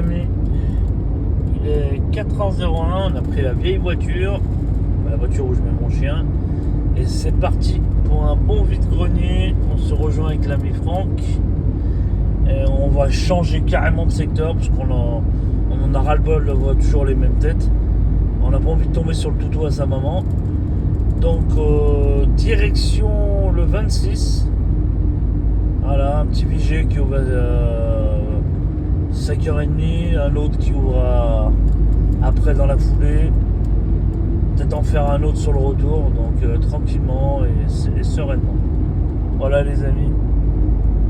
amis, il est 4h01, on a pris la vieille voiture, la voiture où je mets mon chien, et c'est parti pour un bon vide-grenier. On se rejoint avec l'ami Franck, et on va changer carrément de secteur, parce qu'on en a ras-le-bol de voir toujours les mêmes têtes. On n'a pas envie de tomber sur le toutou à sa maman. Donc direction le 26. Voilà, un petit VG qui ouvre à 5h30, un autre qui ouvre après dans la foulée. Peut-être en faire un autre sur le retour, donc tranquillement et sereinement. Voilà les amis.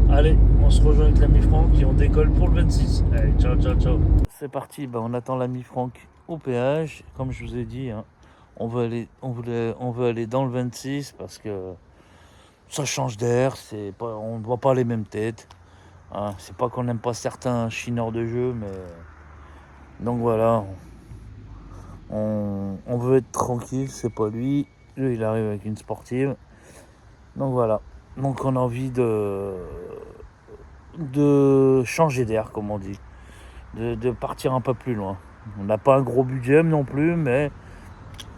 Allez, on se rejoint avec l'ami Franck et on décolle pour le 26. Allez, ciao, ciao, ciao. C'est parti, on attend l'ami Franck au péage. Comme je vous ai dit, hein, on veut aller dans le 26 parce que ça change d'air, on ne voit pas les mêmes têtes. Hein. C'est pas qu'on n'aime pas certains chineurs de jeu, mais donc voilà, on veut être tranquille, c'est pas lui. Lui, il arrive avec une sportive. Donc voilà. Donc on a envie de changer d'air, comme on dit. De partir un peu plus loin. On n'a pas un gros budget non plus, mais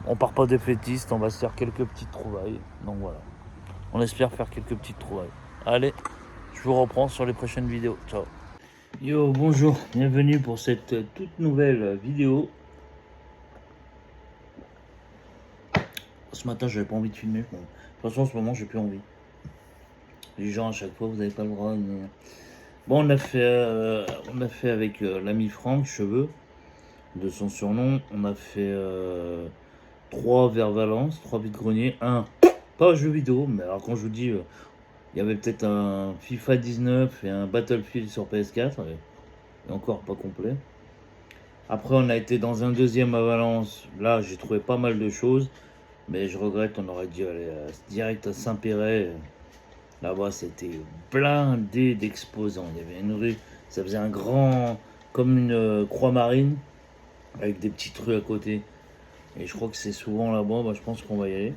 on part pas défaitiste, on va se faire quelques petites trouvailles. Donc voilà. On espère faire quelques petites trouvailles. Allez, je vous reprends sur les prochaines vidéos. Ciao. Yo, bonjour, bienvenue pour cette toute nouvelle vidéo. Ce matin, j'avais pas envie de filmer. Bon, de toute façon, en ce moment, j'ai plus envie. Les gens, à chaque fois, vous n'avez pas le droit. Bon, on a fait avec l'ami Franck Cheveux, de son surnom. On a fait 3 vers Valence, 3 vide-greniers, un pas jeu vidéo, mais alors quand je vous dis, il y avait peut-être un FIFA 19 et un Battlefield sur PS4, et encore pas complet. Après, on a été dans un deuxième à Valence. Là, j'ai trouvé pas mal de choses, mais je regrette, on aurait dû aller direct à Saint-Péret. Là-bas, c'était blindé d'exposants. Il y avait une rue, ça faisait un grand, comme une croix marine, avec des petites rues à côté. Et je crois que c'est souvent là-bas, je pense qu'on va y aller.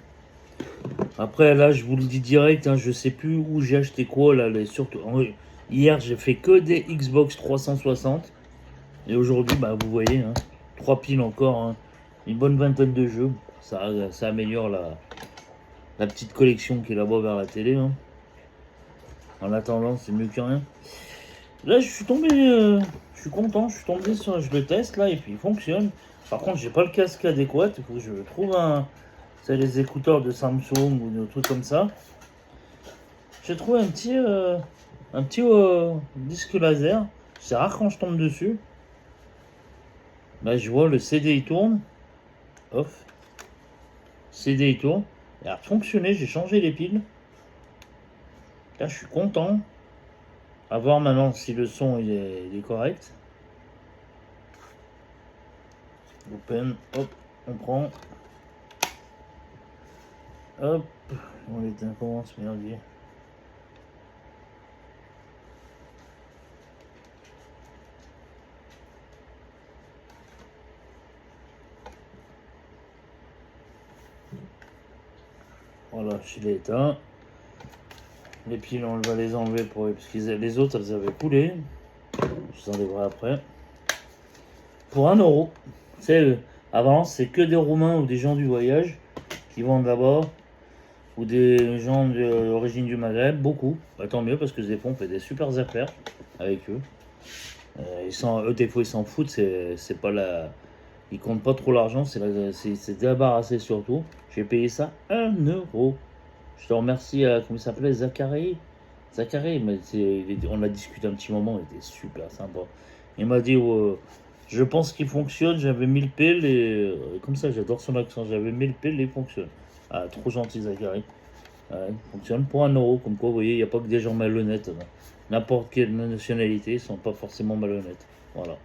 Après, là, je vous le dis direct, hein, je sais plus où j'ai acheté quoi. Là, surtout, hier, j'ai fait que des Xbox 360. Et aujourd'hui, vous voyez, hein, 3 piles encore, hein, une bonne vingtaine de jeux. Ça améliore la petite collection qui est là-bas vers la télé. Hein. En attendant, c'est mieux que rien. Là, je suis tombé, je suis content, je suis tombé sur, je le teste là et puis il fonctionne. Par contre, j'ai pas le casque adéquat, il faut que je trouve c'est les écouteurs de Samsung ou des trucs comme ça. J'ai trouvé un petit disque laser. C'est rare quand je tombe dessus. Là, je vois le CD il tourne. Off. CD il tourne. Il a fonctionné, j'ai changé les piles. Là, je suis content. À voir maintenant si le son il est correct. Open, hop, on prend. Hop, on l'éteint, comment se merdier. Voilà, je l'ai éteint. Les piles, on va les enlever parce que les autres, elles avaient coulé. Je vous enlèverai après. Pour 1€. C'est avant, c'est que des Roumains ou des gens du voyage qui vendent là-bas. Ou des gens d'origine du Maghreb, beaucoup. Tant mieux parce que Zepon fait des super affaires avec eux. Eux, des fois, ils s'en foutent. C'est pas la. Ils comptent pas trop l'argent. C'est débarrassé surtout. J'ai payé ça 1€. Je te remercie, comment il s'appelait, Zachary. Zachary, mais on a discuté un petit moment, il était super sympa. Il m'a dit, je pense qu'il fonctionne, j'avais 1000 piles et comme ça, j'adore son accent, j'avais 1000 piles et il fonctionne. Ah, trop gentil, Zachary. Ouais, il fonctionne pour 1€, comme quoi, vous voyez, il n'y a pas que des gens malhonnêtes. N'importe quelle nationalité, ils sont pas forcément malhonnêtes. Voilà.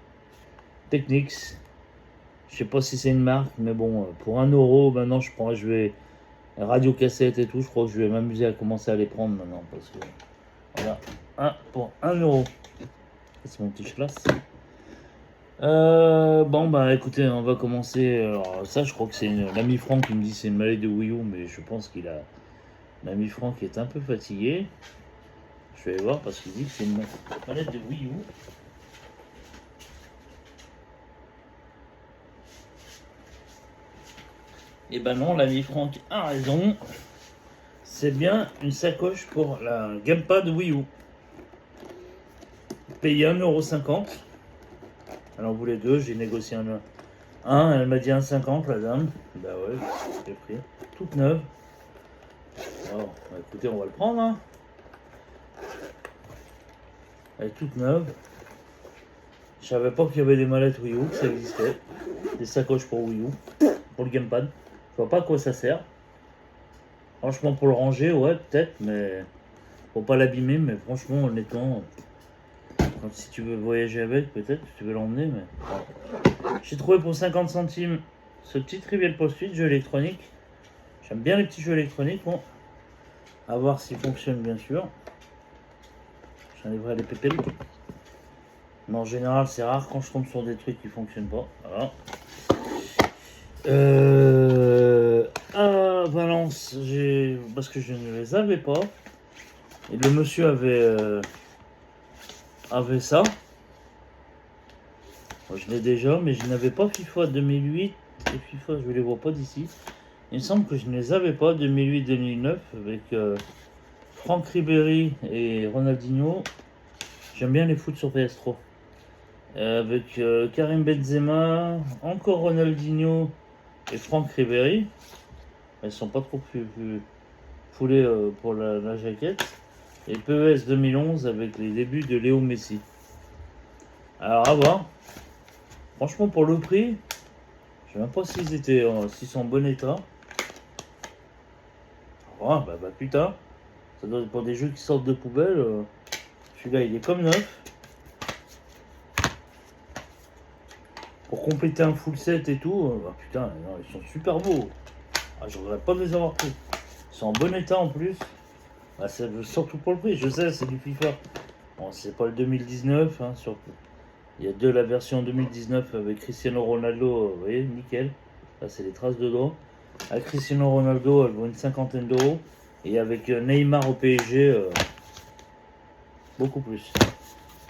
Technics. Je sais pas si c'est une marque, mais bon, pour 1€, maintenant, je vais. Radio cassette et tout, je crois que je vais m'amuser à commencer à les prendre maintenant parce que voilà, pour 1€. C'est mon petit chlasse. Écoutez, on va commencer. Alors ça, je crois que c'est l'ami Franck qui me dit c'est une maladie de Wii U, mais je pense l'ami Franck est un peu fatigué. Je vais voir parce qu'il dit que c'est une maladie de Wii U. Et ben non, l'ami Franck a raison. C'est bien une sacoche pour la Gamepad Wii U. Payé 1,50 €. Elle en voulait deux, j'ai négocié un, elle m'a dit 1,50 la dame. Bah ouais, j'ai pris. Toute neuve. Alors, bah écoutez, on va le prendre. Hein. Elle est toute neuve. Je savais pas qu'il y avait des mallettes Wii U, que ça existait. Des sacoches pour Wii U, pour le gamepad. Je vois pas à quoi ça sert. Franchement, pour le ranger, ouais, peut-être, mais pour pas l'abîmer. Mais franchement, honnêtement, si tu veux voyager avec, peut-être, si tu veux l'emmener. Mais j'ai trouvé pour 50 centimes ce petit Trivial Post-it, jeu électronique. J'aime bien les petits jeux électroniques. Bon, à voir s'il fonctionne, bien sûr. J'enlèverai les pépelles. Mais en général, c'est rare quand je tombe sur des trucs qui fonctionnent pas. Voilà. À Valence, parce que je ne les avais pas. Et le monsieur avait ça. Moi, je l'ai déjà, mais je n'avais pas FIFA 2008 et FIFA, je ne les vois pas d'ici. Il me semble que je ne les avais pas 2008-2009 avec Franck Ribéry et Ronaldinho. J'aime bien les foot sur PS3. Avec Karim Benzema, encore Ronaldinho et Franck Ribéry. Elles sont pas trop foulées pour la jaquette. Et PES 2011 avec les débuts de Léo Messi. Alors à voir. Franchement pour le prix, je sais même pas s'ils sont en bon état. Ah bah putain, ça doit être pour des jeux qui sortent de poubelle. Celui-là il est comme neuf. Pour compléter un full set et tout, bah putain, non, ils sont super beaux. Ah, je regrette pas de les avoir pris. Ils sont en bon état en plus. Bah, c'est surtout pour le prix, je sais, c'est du FIFA. Bon, c'est pas le 2019, hein, surtout. Il y a la version 2019 avec Cristiano Ronaldo, vous voyez, nickel. Là, c'est les traces de doigts. Avec Cristiano Ronaldo, elle vaut une cinquantaine d'euros. Et avec Neymar au PSG, beaucoup plus.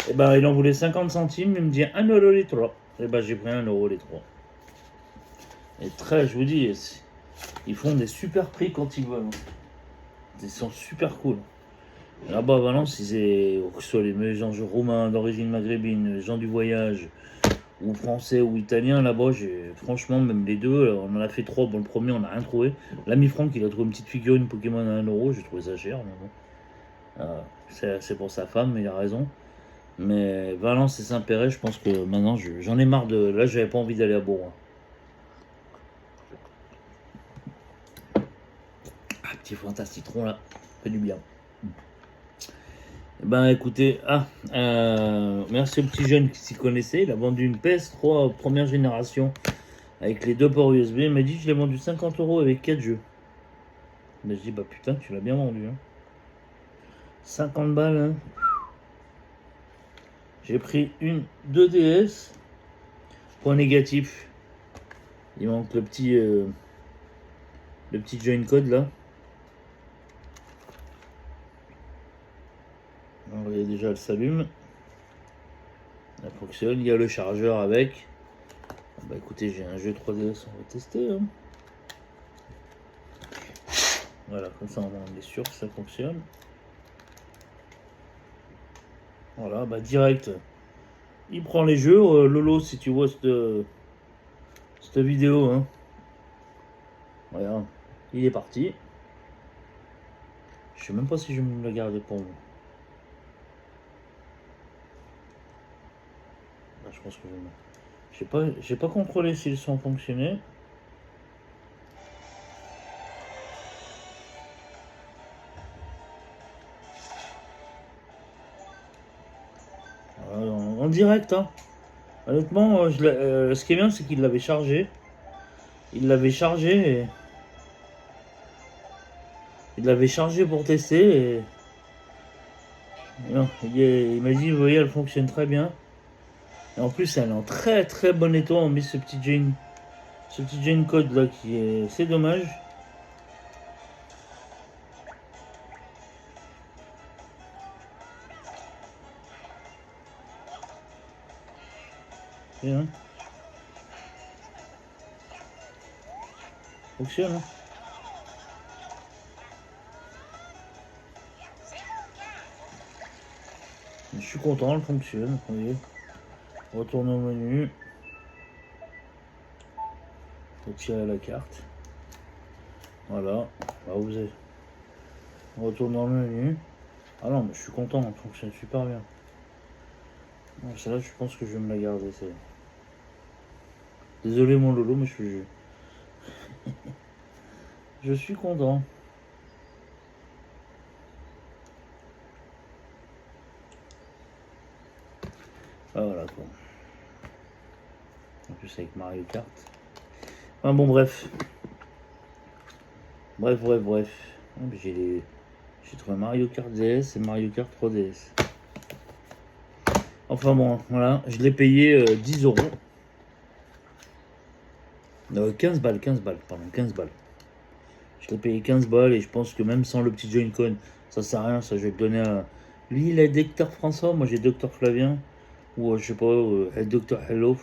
Et ben, il en voulait 50 centimes, il me dit 1 euro les 3. Et ben, j'ai pris 1 euro les 3. Et très, je vous dis, ils font des super prix quand ils veulent. Ils sont super cool. Là-bas à Valence, que ce soit les gens roumains d'origine maghrébine, les gens du voyage, ou français ou italien, là-bas, franchement, même les deux, on en a fait trois. Bon, le premier, on n'a rien trouvé. L'ami Franck, il a trouvé une petite figurine Pokémon à 1 euro, j'ai trouvé ça cher, mais bon. C'est pour sa femme, il a raison. Mais Valence et Saint-Péret, je pense que maintenant, j'en ai marre de. Là, j'avais pas envie d'aller à Bourg. Ah, petit Fanta citron là, fait du bien. Ben écoutez, merci au petit jeune qui s'y connaissait. Il a vendu une PS3 première génération avec les deux ports USB. Il m'a dit que je l'ai vendu 50 euros avec 4 jeux. Mais je dis bah putain, tu l'as bien vendu. Hein. 50 balles. Hein. J'ai pris une 2DS. Point négatif. Il manque le petit join code là. Alors, il y a déjà le s'allume. Ça fonctionne. Il y a le chargeur avec. Bah écoutez, j'ai un jeu 3DS, on va tester. Hein. Voilà, comme ça on est sûr que ça fonctionne. Voilà, bah direct. Il prend les jeux. Lolo, si tu vois cette vidéo, hein. Voilà, il est parti. Je sais même pas si je vais me le garder pour moi. Bah, je pense que j'ai pas contrôlé s'ils sont fonctionnés. Voilà, en direct, hein. Honnêtement, ce qui est bien, c'est qu'il l'avait chargé. Il l'avait chargé et... Il l'avait chargé pour tester et... Non, il m'a dit, vous voyez, elle fonctionne très bien. Et en plus, elle est en très très bon état. On met ce petit Jane code là qui est... C'est dommage. Bien. Fonctionne, hein. Je suis content, elle fonctionne. Vous voyez. Retourne au menu. Faut tirer la carte. Voilà. Là, vous avez. On retourne dans le menu. Ah non, mais je suis content, elle fonctionne super bien. Bon, celle-là, je pense que je vais me la garder. Désolé mon Lolo, mais je suis content. Ah voilà quoi. En plus avec Mario Kart. Ah bon bref. Bref. J'ai trouvé Mario Kart DS et Mario Kart 3DS. Enfin bon, voilà, je l'ai payé 10 euros. 15 balles, pardon, 15 balles. Je l'ai payé 15 balles et je pense que même sans le petit Joy-Con, ça sert à rien, ça je vais le donner à... Lui il a Docteur François, moi j'ai Docteur Flavien. Ou je sais pas, Docteur Hello.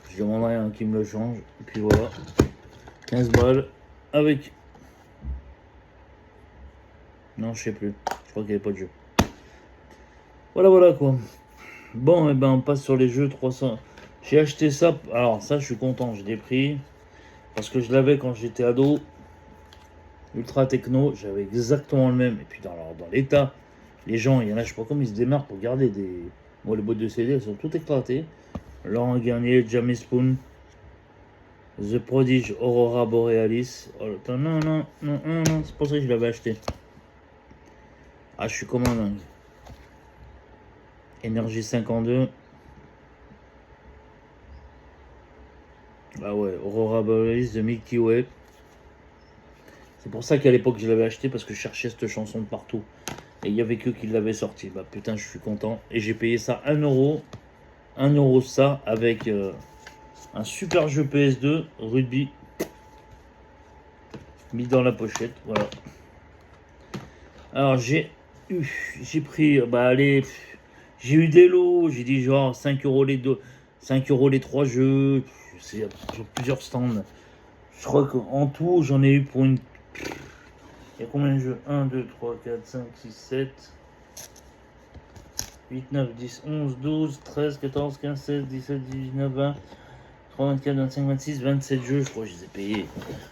Je demanderai à un qui me le change. Et puis voilà. 15 balles avec... Non, je sais plus. Je crois qu'il n'y avait pas de jeu. Voilà quoi. Bon, et ben on passe sur les jeux 300. J'ai acheté ça. Alors ça, je suis content. Je l'ai pris. Parce que je l'avais quand j'étais ado. Ultra techno. J'avais exactement le même. Et puis dans l'état, les gens, il y en a, je sais pas comment ils se démarrent pour garder des... Moi, les boîtes de CD, elles sont toutes éclatées. Laurent Garnier, Jamie Spoon. The Prodige Aurora Borealis. Oh, non, c'est pour ça que je l'avais acheté. Ah, je suis comme un dingue. Énergie 52. Ah ouais, Aurora Borealis de Milky Way. C'est pour ça qu'à l'époque je l'avais acheté parce que je cherchais cette chanson de partout. Et il y avait que qui l'avaient sorti. Bah putain, je suis content. Et j'ai payé ça 1 euro. 1 euro ça avec un super jeu PS2 rugby. Mis dans la pochette, voilà. Alors j'ai pris, bah allez, j'ai eu des lots, j'ai dit genre 5 euros les deux, 5 euros les 3 jeux, c'est sur plusieurs stands. Je crois qu'en tout j'en ai eu pour une... Il y a combien de jeux? 1, 2, 3, 4, 5, 6, 7, 8, 9, 10, 11, 12, 13, 14, 15, 16, 17, 18, 19, 20, 3, 24, 25, 26, 27 jeux, je crois que je les ai payés.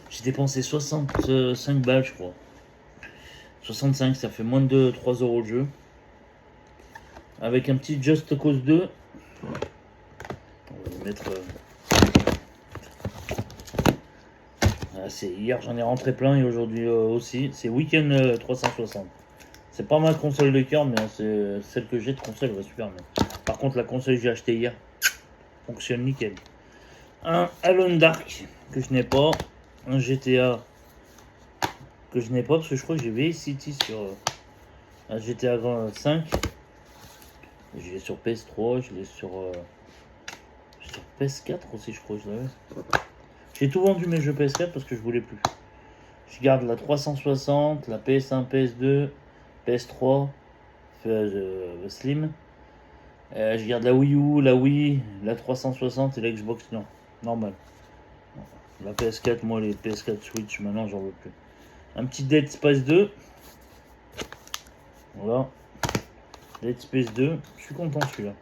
J'ai dépensé 65 balles, je crois. 65, ça fait moins de 3 euros le jeu. Avec un petit Just Cause 2. On va mettre... hier j'en ai rentré plein et aujourd'hui aussi. C'est Weekend 360. C'est pas ma console de cœur, mais c'est celle que j'ai de console, va super bien. Par contre, la console que j'ai achetée hier fonctionne nickel. Un Alone Dark que je n'ai pas. Un GTA que je n'ai pas parce que je crois que j'ai Vice City sur un GTA 5. Je l'ai sur PS3, je l'ai sur PS4 aussi, je crois que je l'avais. J'ai tout vendu mes jeux PS4 parce que je voulais plus. Je garde la 360, la PS1, PS2, PS3, Slim. Je garde la Wii U, la Wii, la 360 et la Xbox, non, normal. La PS4, moi les PS4 Switch, maintenant j'en veux plus. Un petit Dead Space 2. Voilà. Dead Space 2. Je suis content celui-là.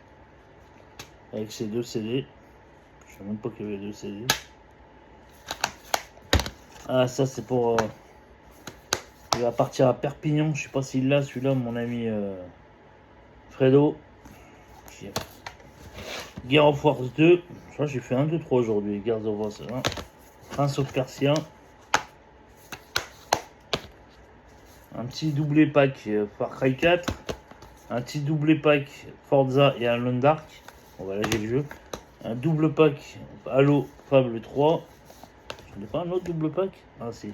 Avec ces 2 CD. Je ne sais même pas qu'il y avait 2 CD. Ah, ça c'est pour... il va partir à Perpignan. Je sais pas s'il l'a celui-là, mon ami Fredo. Gears of War 2. Je crois que j'ai fait 1, 2, 3 aujourd'hui. Gears of War 1. Prince of Persia. Un petit doublé pack Far Cry 4. Un petit doublé pack Forza et Alone Dark. On va lâcher le jeu. Un double pack Halo Fable 3. Je n'ai pas un autre double pack? Ah si.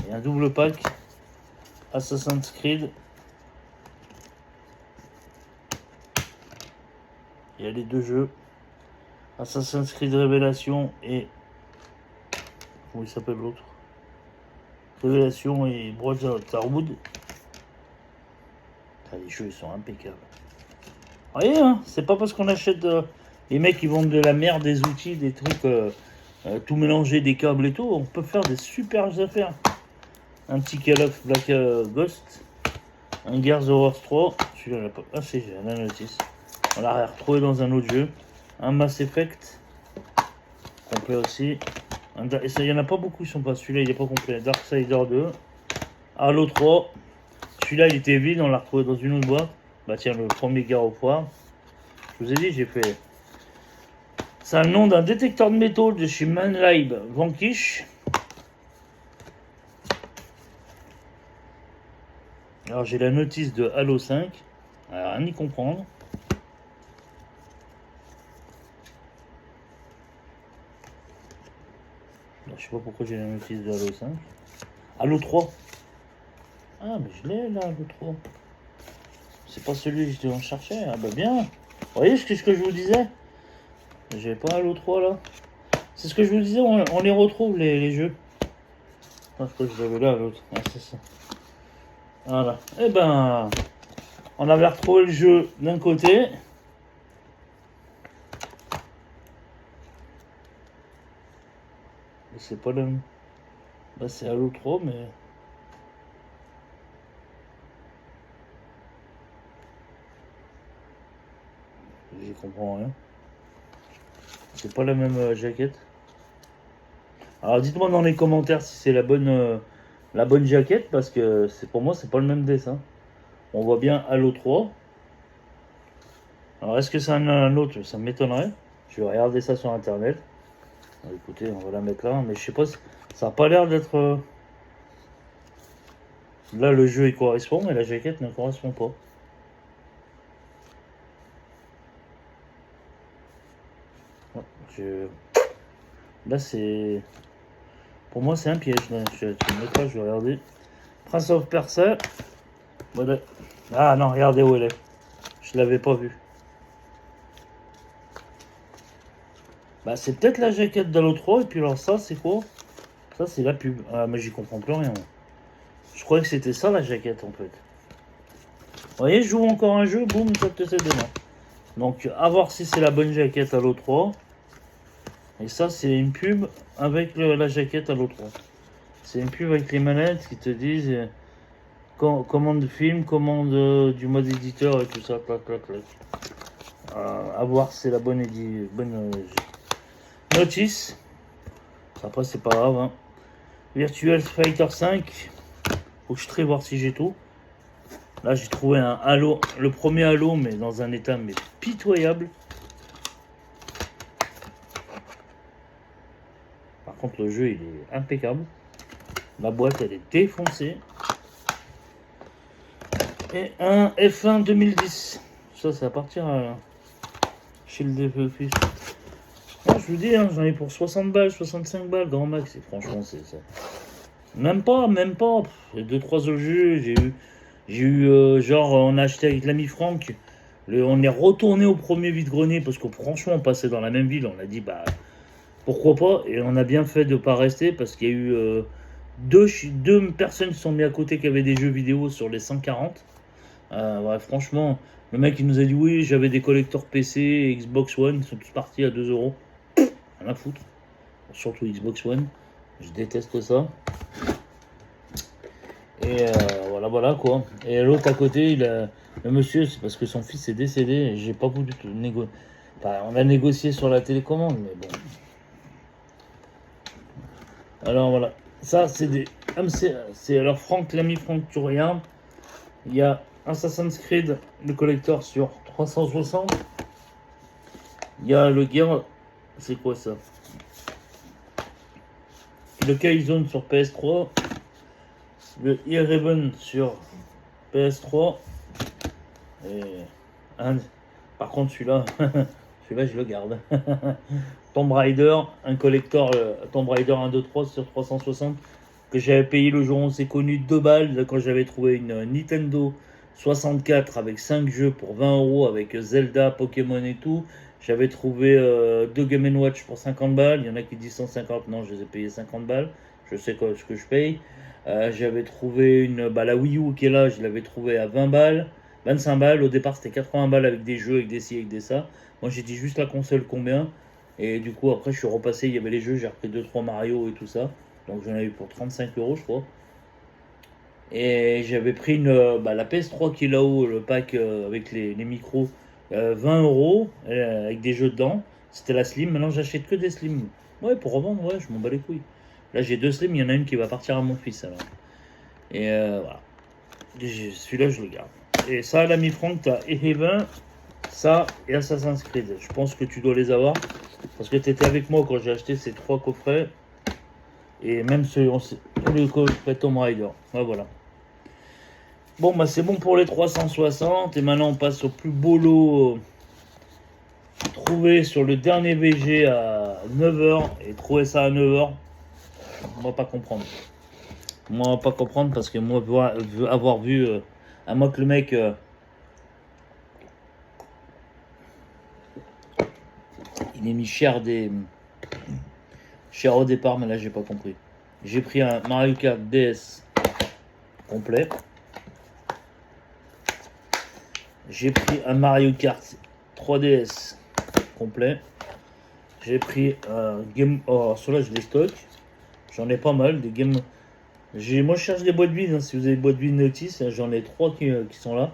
Et un double pack Assassin's Creed. Il y a les 2 jeux. Assassin's Creed Révélation et... Comment il s'appelle l'autre? Révélation et Brotherhood. Les jeux ils sont impeccables. Vous voyez, hein, c'est pas parce qu'on achète... les mecs ils vendent de la merde, des outils, des trucs tout mélanger, des câbles et tout, on peut faire des super affaires. Un petit Call of Black Ghost, un Gears of War 3, celui-là, là, ah c'est la notice. On l'a retrouvé dans un autre jeu. Un Mass Effect, complet aussi. Il n'y en a pas beaucoup, ils sont pas. Celui-là, il est pas complet. Darksider 2, Halo 3. Celui-là, il était vide, on l'a retrouvé dans une autre boîte. Bah tiens, le premier Gears of War. Je vous ai dit, j'ai fait... C'est le nom d'un détecteur de métaux de chez Manlib Vanquish. Alors j'ai la notice de Halo 5. Alors, rien y comprendre. Alors, je sais pas pourquoi j'ai la notice de Halo 5. Halo 3. Ah mais je l'ai là, Halo 3. C'est pas celui que je cherchais. Ah bah bien. Vous voyez ce que je vous disais? J'ai pas Halo 3 là. C'est ce que je vous disais, on les retrouve les jeux. Ah, je crois que je l'avais là l'autre. Ah, c'est ça. Voilà. Et ben, on avait retrouvé le jeu d'un côté. C'est pas le même. Bah, c'est Halo 3, mais. J'y comprends rien. C'est pas la même jaquette. Alors dites-moi dans les commentaires si c'est la bonne jaquette, parce que pour moi c'est pas le même dessin. On voit bien Halo 3. Alors est-ce que c'est un autre? Ça m'étonnerait. Je vais regarder ça sur internet. Alors, écoutez, on va la mettre là, mais je sais pas, ça a pas l'air d'être... Là le jeu il correspond, mais la jaquette ne correspond pas. Là c'est... Pour moi c'est un piège. Là. Je vais mettre là, je vais regarder. Prince of Persia. Voilà. Ah non, regardez où elle est. Je l'avais pas vue. Bah c'est peut-être la jaquette d'Halo 3 et puis alors ça c'est quoi? Ça c'est la pub. Ah mais j'y comprends plus rien. Je croyais que c'était ça la jaquette en fait. Vous voyez, je joue encore un jeu, boum, ça te c'est demain. Donc à voir si c'est la bonne jaquette Halo 3. Et ça c'est une pub avec la jaquette Halo 3. C'est une pub avec les manettes qui te disent commande de film, commande du mode éditeur et tout ça, clac clac clac. À voir si c'est la bonne notice. Après c'est pas grave. Hein. Virtual Fighter 5. Faut que je trie voir si j'ai tout. Là j'ai trouvé un Halo, le premier Halo mais dans un état mais pitoyable. Par contre le jeu il est impeccable. La boîte elle est défoncée. Et un F1 2010. Ça c'est à partir chez le DFFI. Moi je vous dis, hein, j'en ai pour 60 balles, 65 balles, grand max. Et franchement c'est ça. Même pas. 2-3 autres jeux, j'ai eu genre, on a acheté avec l'ami Franck. On est retourné au premier vide-grenier parce que franchement, on passait dans la même ville. On a dit, bah, pourquoi pas. Et on a bien fait de pas rester parce qu'il y a eu deux personnes qui sont mis à côté qui avaient des jeux vidéo sur les 140. Ouais, franchement, le mec il nous a dit, oui, j'avais des collecteurs PC, Xbox One, ils sont tous partis à 2 euros. Rien à foutre. Surtout Xbox One. Je déteste ça. Et voilà quoi. Et l'autre à côté, le monsieur, c'est parce que son fils est décédé et j'ai pas voulu négocier. Enfin, on a négocié sur la télécommande, mais bon. Alors voilà. Ça, c'est des. C'est alors Franck, l'ami Franck, tu regardes. Il y a Assassin's Creed, le collector sur 360. Il y a le Gear. C'est quoi ça? Le Killzone sur PS3. Le Eleven sur PS3. Et par contre celui-là, je le garde. Tomb Raider, un collector Tomb Raider 1, 2, 3 sur 360 que j'avais payé le jour où on s'est connu 2 balles quand j'avais trouvé une Nintendo 64 avec 5 jeux pour 20 euros avec Zelda, Pokémon et tout. J'avais trouvé 2 Game & Watch pour 50 balles. Il y en a qui disent 150, non, je les ai payés 50 balles. Je sais ce que je paye. J'avais trouvé la Wii U qui est là, je l'avais trouvé à 20 balles, 25 balles. Au départ, c'était 80 balles avec des jeux, avec des ci, avec des ça. Moi, j'ai dit juste la console combien. Et du coup, après, je suis repassé, il y avait les jeux, j'ai repris 2-3 Mario et tout ça. Donc j'en ai eu pour 35 €, je crois. Et j'avais pris la PS3 qui est là-haut, le pack avec les micros, 20 € avec des jeux dedans. C'était la Slim. Maintenant, j'achète que des Slim. Ouais, pour revendre, ouais, je m'en bats les couilles. Là, j'ai 2 Slim, il y en a une qui va partir à mon fils alors. Et voilà. Celui-là, je le garde. Et ça, l'ami Franck, t'as Heaven, ça et Assassin's Creed. Je pense que tu dois les avoir. Parce que tu étais avec moi quand j'ai acheté ces 3 coffrets. Et même le coffret Tomb Raider. Ouais, voilà. Bon, bah c'est bon pour les 360. Et maintenant, on passe au plus beau lot trouvé sur le dernier VG à 9 h. Et trouver ça à 9 h, on va pas comprendre. Moi, on va pas comprendre parce que moi, avoir vu, à moi que le mec, il est mis cher cher au départ, mais là, j'ai pas compris. J'ai pris un Mario Kart DS complet. J'ai pris un Mario Kart 3DS complet. J'ai pris un Game... Oh, ceux-là, je les stocke. J'en ai pas mal, des Game... Moi, je cherche des boîtes vides, hein. Si vous avez des boîtes vides Notice, j'en ai 3 qui sont là.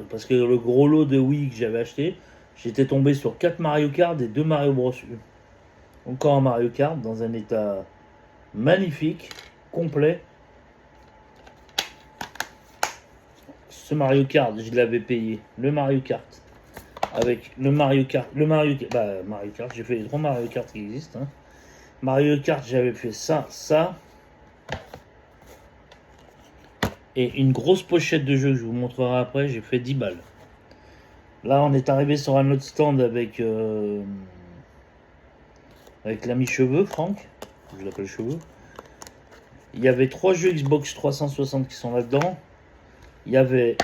Parce que le gros lot de Wii que j'avais acheté, j'étais tombé sur 4 Mario Kart et 2 Mario Bros. Encore un Mario Kart dans un état magnifique, complet. Ce Mario Kart, je l'avais payé. Le Mario Kart. Avec le Mario Kart. Mario Kart, j'ai fait les 3 Mario Kart qui existent. Hein. Mario Kart, j'avais fait ça. Et une grosse pochette de jeu que je vous montrerai après, j'ai fait 10 balles. Là, on est arrivé sur un autre stand avec l'ami Cheveux, Franck. Je l'appelle Cheveux. Il y avait 3 jeux Xbox 360 qui sont là-dedans. Il y avait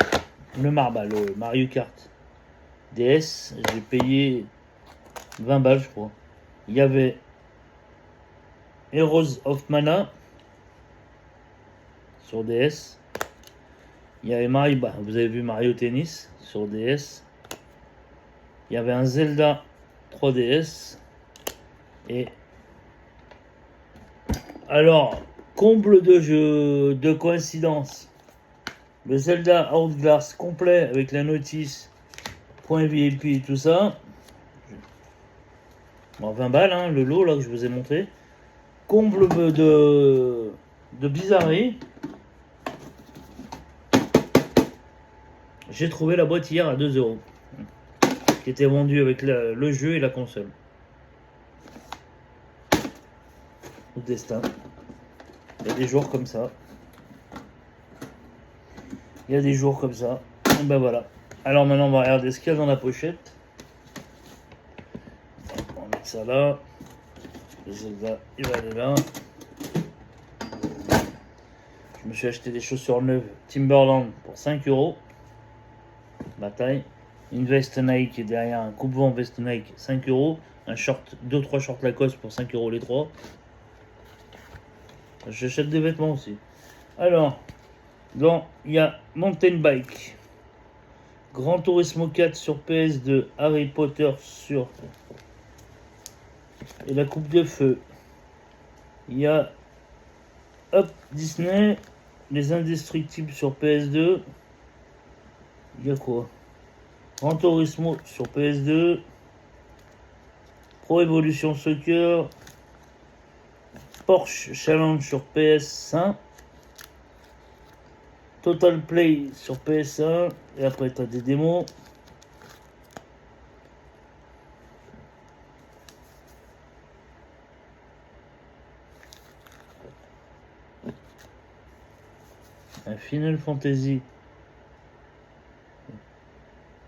le Mario Kart DS. J'ai payé 20 balles, je crois. Il y avait Heroes of Mana sur DS. Il y avait vous avez vu Mario Tennis sur DS. Il y avait un Zelda 3DS. Et alors, comble de coïncidence, le Zelda Outglass complet avec la notice, point VIP et tout ça. Bon, 20 balles, hein, le lot là que je vous ai montré. Comble de bizarrerie. J'ai trouvé la boîte hier à 2 € qui était vendue avec le jeu et la console. Au destin. Il y a des jours comme ça. Il y a des jours comme ça. Et ben voilà. Alors maintenant, on va regarder ce qu'il y a dans la pochette. On va mettre ça là. Le Zelda, il va aller là. Je me suis acheté des chaussures neuves Timberland pour 5 €. Ma taille. Une veste Nike derrière, un coupe-vent veste Nike 5 €. Un short, 2-3 shorts Lacoste pour 5 € les 3. J'achète des vêtements aussi. Alors, il y a Mountain Bike, Gran Turismo 4 sur PS2, Harry Potter sur... Et la coupe de feu. Il y a Disney, les Indestructibles sur PS2. Il y a quoi? Gran Turismo sur PS2. Pro Evolution Soccer. Porsche Challenge sur PS1. Total Play sur PS1. Et après, tu as des démos. Un Final Fantasy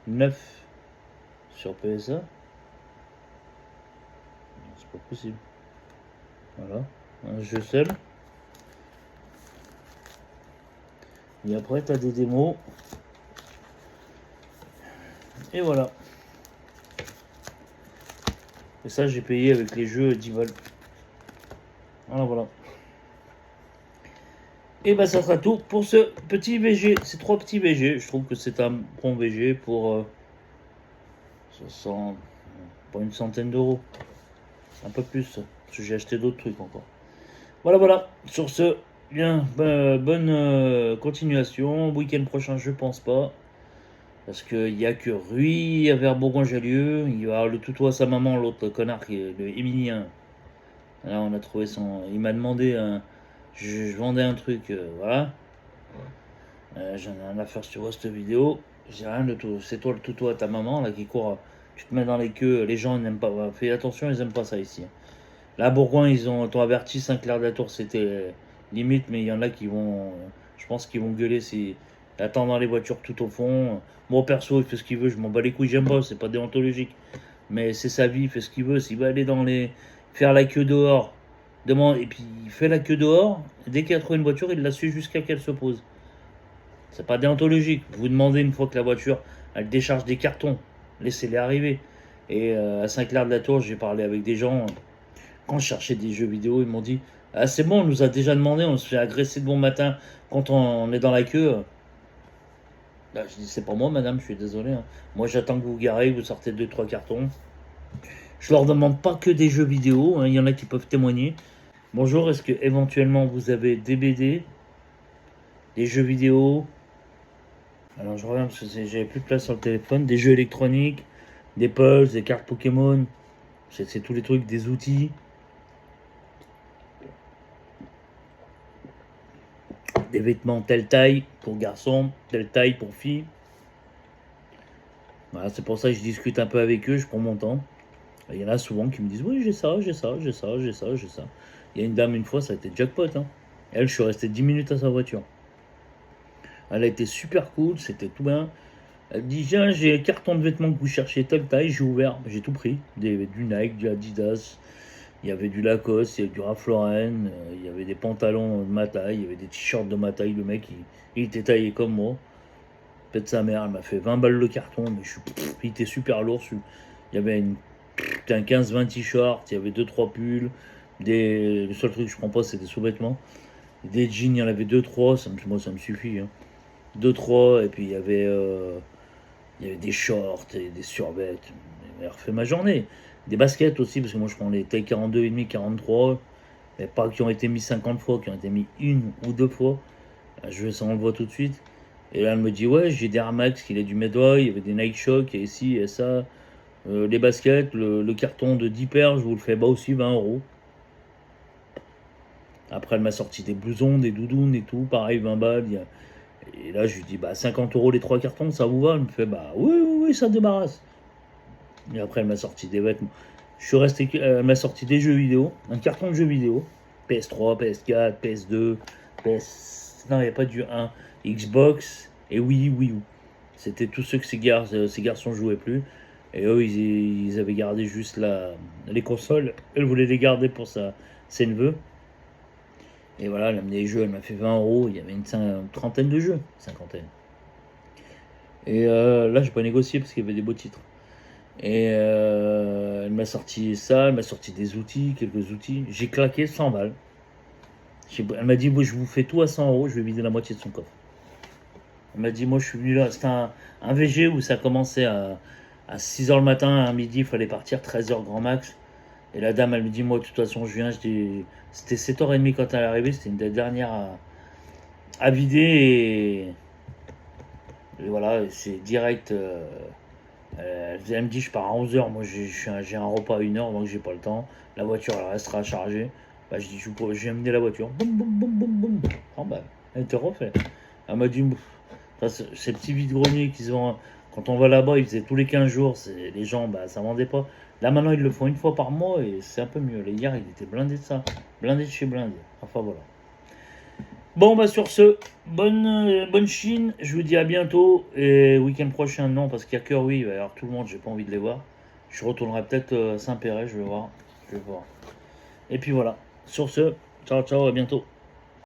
9 sur PS1. C'est pas possible. Voilà. Un jeu seul. Et après, tu as des démos. Et voilà. Et ça, j'ai payé avec les jeux 10 balles. Voilà. Et bah, ça sera tout pour ce petit VG. Ces 3 petits VG. Je trouve que c'est un bon VG pour 60, pas une centaine d'euros. Un peu plus, parce que j'ai acheté d'autres trucs encore. Voilà, voilà. Sur ce, bien, bonne continuation. Week-end prochain, je pense pas. Parce qu'il n'y a que Rui vers Bourgoin-Jallieu. Il va avoir le toutou à sa maman, l'autre connard, qui est le Émilien. Là, on a trouvé son. Il m'a demandé. Je vendais un truc, voilà. J'en ai rien à faire si tu vois cette vidéo. J'ai rien de tout. C'est toi le toutou à ta maman, là, qui court. Tu te mets dans les queues. Les gens n'aiment pas. Fais attention, ils n'aiment pas ça ici. Là, Bourgoin, t'ont averti. Saint-Clair-de-la-Tour, c'était limite, mais il y en a qui vont. Je pense qu'ils vont gueuler si. Attendant les voitures tout au fond. Moi, perso, il fait ce qu'il veut. Je m'en bats les couilles, j'aime pas. C'est pas déontologique. Mais c'est sa vie, il fait ce qu'il veut. S'il va aller dans les. Faire la queue dehors. Demande. Et puis, il fait la queue dehors. Dès qu'il a trouvé une voiture, il la suit jusqu'à qu'elle se pose. C'est pas déontologique. Vous demandez une fois que la voiture, elle décharge des cartons. Laissez-les arriver. Et à Saint-Clair-de-la-Tour, j'ai parlé avec des gens. Quand je cherchais des jeux vidéo, ils m'ont dit ah, c'est bon, on nous a déjà demandé, on se fait agresser de bon matin quand on est dans la queue. Là, je dis c'est pas moi, madame, je suis désolé. Hein. Moi, j'attends que vous garez, vous sortez 2-3 cartons. Je leur demande pas que des jeux vidéo, hein, il y en a qui peuvent témoigner. Bonjour, est-ce que éventuellement vous avez des BD, des jeux vidéo? Alors je reviens parce que j'avais plus de place sur le téléphone, des jeux électroniques, des puzzles, des cartes Pokémon, c'est tous les trucs, des outils. Des vêtements telle taille pour garçons, telle taille pour filles. Voilà, c'est pour ça que je discute un peu avec eux, je prends mon temps. Il y en a souvent qui me disent oui, j'ai ça, j'ai ça, j'ai ça, j'ai ça, j'ai ça. Il y a une dame une fois, ça a été jackpot. Hein. Elle, je suis resté 10 minutes à sa voiture. Elle a été super cool, c'était tout bien. Elle me dit tiens, j'ai un carton de vêtements que vous cherchez, telle taille, j'ai ouvert, j'ai tout pris. Du Nike, du Adidas, il y avait du Lacoste, il y avait du Ralph Lauren, il y avait des pantalons de ma taille, il y avait des t-shirts de ma taille. Le mec, il était taillé comme moi. Pète sa mère, elle m'a fait 20 balles le carton, mais il était super lourd. Il y avait un 15-20 t-shirts, il y avait 2-3 pulls. Le seul truc que je prends pas, c'est des sous-vêtements. Des jeans, il y en avait 2-3, moi ça me suffit. Hein. 2-3, et puis il y avait des shorts et des survêtements. Elle refait ma journée. Des baskets aussi, parce que moi je prends les tailles 42,5, 43. Mais pas qui ont été mis 50 fois, qui ont été mis une ou deux fois. Je vais ça, on le voit tout de suite. Et là, elle me dit ouais, j'ai des Air Max, qu'il est du Medway, il y avait des Nike Shock, et ici, et ça. Les baskets, le carton de 10 paires, je vous le fais bas aussi, 20 euros. Après, elle m'a sorti des blousons, des doudounes et tout, pareil, 20 balles. Et là, je lui dis, bah, 50 euros les 3 cartons, ça vous va? Elle me fait, bah, oui, oui, oui, ça débarrasse. Et après, elle m'a sorti des vêtements. Je suis resté, elle m'a sorti des jeux vidéo, un carton de jeux vidéo, PS3, PS4, PS2, PS. Non, il n'y a pas du 1, Xbox et Wii U. C'était tous ceux que ces garçons jouaient plus. Et eux, ils avaient gardé juste les consoles. Elle voulait les garder pour ses neveux. Et voilà, elle a amené les jeux, elle m'a fait 20 euros. Il y avait une trentaine de jeux, cinquantaine. Et là, j'ai pas négocié parce qu'il y avait des beaux titres. Et elle m'a sorti ça, elle m'a sorti des outils, quelques outils. J'ai claqué 100 balles. Elle m'a dit, moi, je vous fais tout à 100 euros, je vais vider la moitié de son coffre. Elle m'a dit, moi, je suis venu là. C'était un VG où ça commençait à 6h le matin, à midi, il fallait partir, 13h grand max. Et la dame, elle me dit, moi, de toute façon, je viens. C'était 7h30 quand elle est arrivée, c'était une des dernières à vider. Et voilà, c'est direct. Elle me dit, je pars à 11h. Moi, j'ai un repas à 1h, donc j'ai pas le temps. La voiture, elle restera chargée. Bah, je dis, je vais amener la voiture. Boum, boum, boum, boum, boum. Oh, bah, elle te refait. Elle m'a dit, ces petits vides-greniers qui se vendent, quand on va là-bas, ils faisaient tous les 15 jours. Les gens, bah, ça vendait pas. Là, maintenant, ils le font une fois par mois et c'est un peu mieux. Les hier, il était blindé de ça. Blindé de chez blindé. Enfin, voilà. Bon, bah, sur ce, bonne Chine. Je vous dis à bientôt. Et week-end prochain, non, parce qu'il y a que oui, il va y avoir tout le monde. J'ai pas envie de les voir. Je retournerai peut-être à Saint-Péret. Je vais voir. Je vais voir. Et puis voilà. Sur ce, ciao, ciao, à bientôt.